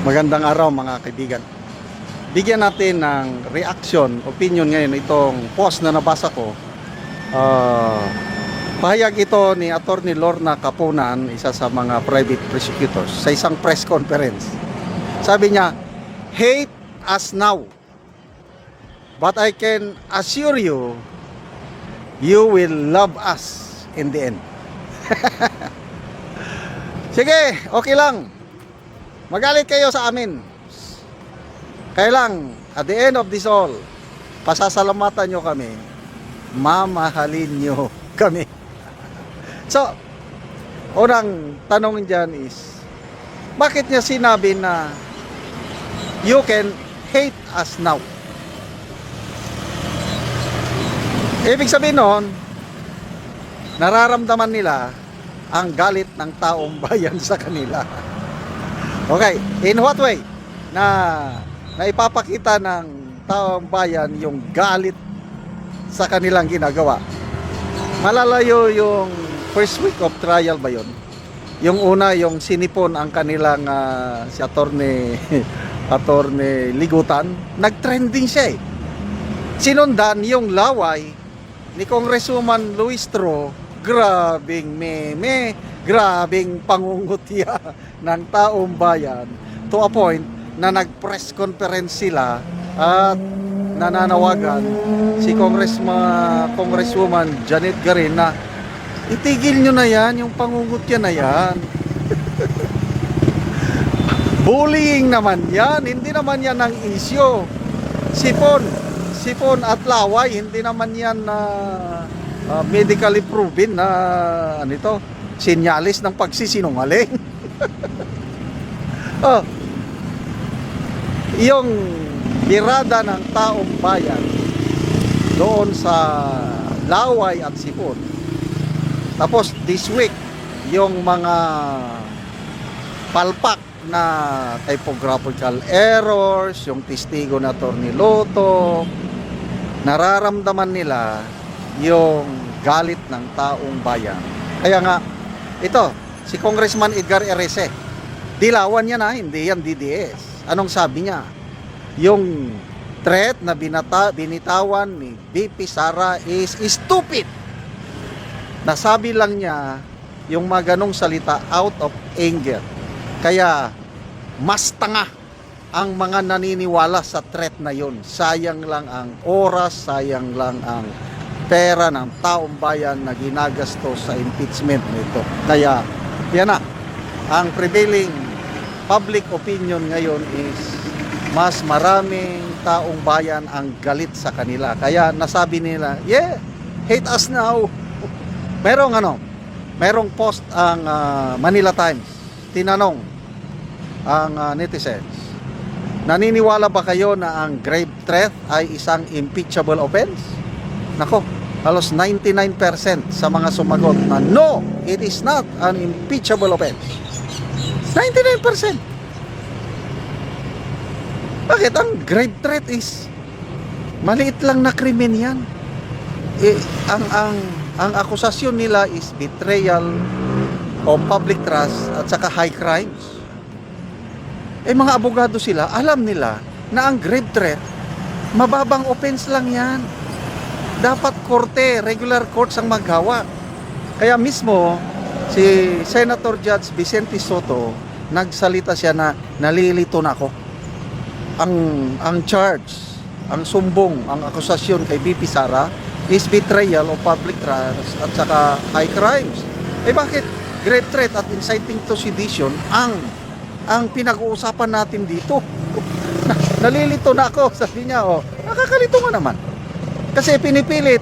Magandang araw mga kaibigan. Bigyan natin ng reaction, opinion ngayon itong post na nabasa ko. Pahayag ito ni Attorney Lorna Capunan, isa sa mga private prosecutors, sa isang press conference. Sabi niya, "Hate us now, but I can assure you, you will love us in the end." Sige, okay lang. Magalit kayo sa amin. Kaya lang, at the end of this all, pasasalamatan nyo kami, mamahalin nyo kami. So, unang tanong dyan is, bakit niya sinabi na you can hate us now? Ibig sabihin nun, nararamdaman nila ang galit ng taong bayan sa kanila. Okay, in what way na ipapakita ng taong bayan yung galit sa kanilang ginagawa? Malalayo yung first week of trial ba yun? Yung una, yung sinipon ang kanilang si Attorney Ligutan, nag-trending siya eh. Sinundan yung laway ni Congresswoman Luis Tro, grabing meme, grabing pangungutya ng taong bayan, to a point na nag-press conference sila at nananawagan si Congresswoman Janet Garin na itigil nyo na yan, yung pangungutya na yan. Bullying naman yan, hindi naman yan ang issue. Sipon at laway, hindi naman yan na medically proven na sinyalis ng pagsisinungaling. Yung birada ng taong bayan doon sa laway at sipon. Tapos this week, yung mga palpak na typographical errors, yung testigo na Attorney Lotto, nararamdaman nila yung galit ng taong bayan. Kaya nga, ito, si Congressman Edgar Erese, dilawan niya na, hindi yan DDS. Anong sabi niya? Yung threat na binitawan ni VP Sara is stupid. Nasabi lang niya yung mga ganong salita out of anger. Kaya mas tanga ang mga naniniwala sa threat na yun. Sayang lang ang oras, sayang lang ang pera ng taong bayan na ginagastos sa impeachment nito. Kaya yan na, ang prevailing public opinion ngayon is mas maraming taong bayan ang galit sa kanila. Kaya nasabi nila, yeah, hate us now. Merong post ang Manila Times. Tinanong ang netizens, naniniwala ba kayo na ang grave threat ay isang impeachable offense? Nako, halos 99% sa mga sumagot na no, it is not an impeachable offense. 99%. Bakit? Ang grave threat is maliit lang na krimen yan. Ang akusasyon nila is betrayal of public trust at saka high crimes. Mga abogado sila, alam nila na ang grave threat, mababang offense lang yan. Dapat korte, regular courts ang maggawa. Kaya mismo, si Senator Judge Vicente Soto, nagsalita siya na nalilito na ako. Ang charge, ang sumbong, ang akusasyon kay VP Sara is betrayal of public trust at saka high crimes. Bakit grave threat at inciting to sedition ang pinag-uusapan natin dito? Nalilito na ako, sabi niya. Nakakalito nga naman. Kasi pinipilit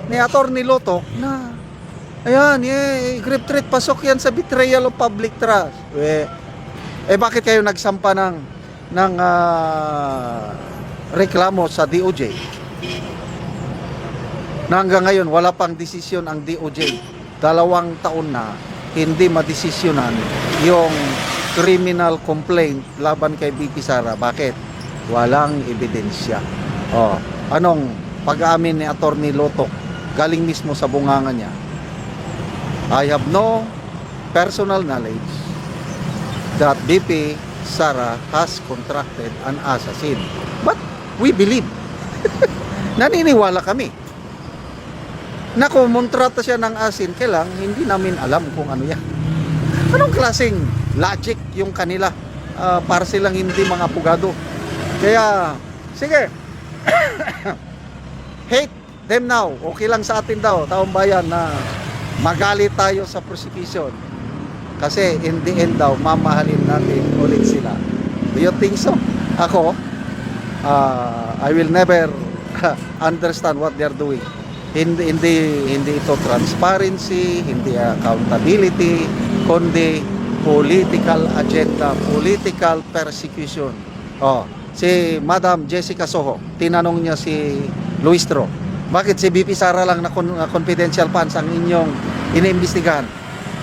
ni Attorney Lotto na ayan, grave threat, pasok yan sa betrayal of public trust. Bakit kayo nagsampa ng reklamo sa DOJ? Na hanggang ngayon, wala pang desisyon ang DOJ. 2 taon na, hindi madesisyonan yung criminal complaint laban kay VP Sara. Bakit? Walang ebidensya. Anong pag-aamin ni Attorney Lotto? Galing mismo sa bunganga niya. I have no personal knowledge that VP Sara has contracted an assassin. But we believe. Naniniwala kami. Na kung montrata siya ng asin, kailang hindi namin alam kung ano yan. Anong klaseng logic yung kanila? Para silang hindi mga pugado. Kaya, sige. Hate them now. Okay lang sa atin daw, taong bayan, na magalit tayo sa prosecution. Kasi in the end daw, mamahalin natin ulit sila. Do you think so? Ako, I will never understand what they are doing. Hindi ito transparency, hindi accountability, kundi political agenda, political persecution. Si Madam Jessica Soho, tinanong niya si Luistro, bakit si BP Sara lang na confidential funds ang inyong iniimbestigahan?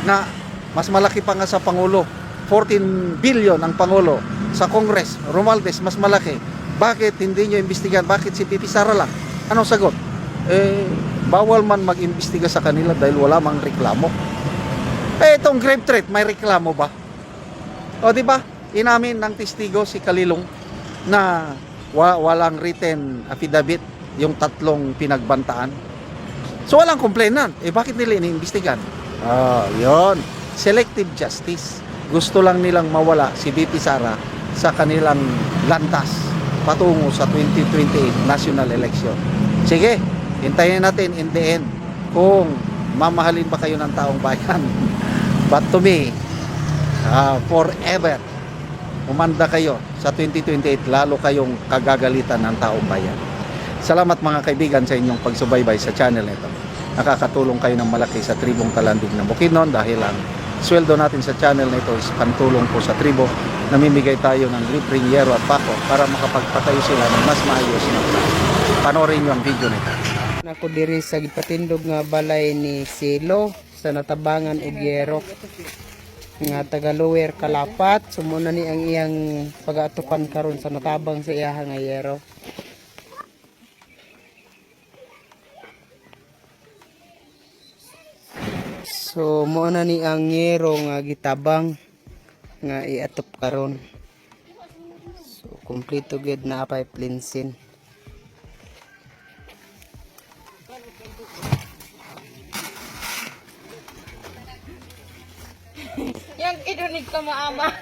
Na mas malaki pa nga sa Pangulo, 14 billion ang Pangulo. Sa Congress, Romualdez, mas malaki. Bakit hindi nyo imbestigahan? Bakit si BP Sara lang? Anong sagot? Bawal man mag-imbestiga sa kanila dahil wala mang reklamo. Itong grave threat, may reklamo ba? O di ba? Inamin ng testigo si Kalilong na walang written affidavit yung tatlong pinagbantaan. So walang complainant. Bakit nila iniimbestigan? Yon. Selective justice. Gusto lang nilang mawala si BP Sara sa kanilang landas patungo sa 2028 national election. Sige, hintayin natin in the end kung mamahalin ba kayo ng taong bayan. But to me, forever, umanda kayo sa 2028, lalo kayong kagagalitan ng taong bayan. Salamat mga kaibigan sa inyong pagsubaybay sa channel nito. Nakakatulong kayo ng malaki sa tribong Talandig ng Bukidnon dahil ang sweldo natin sa channel nito is pantulong po sa tribo. Namimigay tayo ng libreng yero at pako para makapagpatayo sila ng mas maayos na plan. Panoorin nyo ang video nito. Ako diri sa gipatindog nga balay ni Silo sa Natabangan ug Yero nga taga Lower Kalapat. Sumuna ni ang iyang pag-atupan karon sa natabang sa iyaha nga Yero. So mo na ni ang Yero nga gitabang nga iatop karon. So kompleto gid na apay plinsin. Yang idonig ka maama.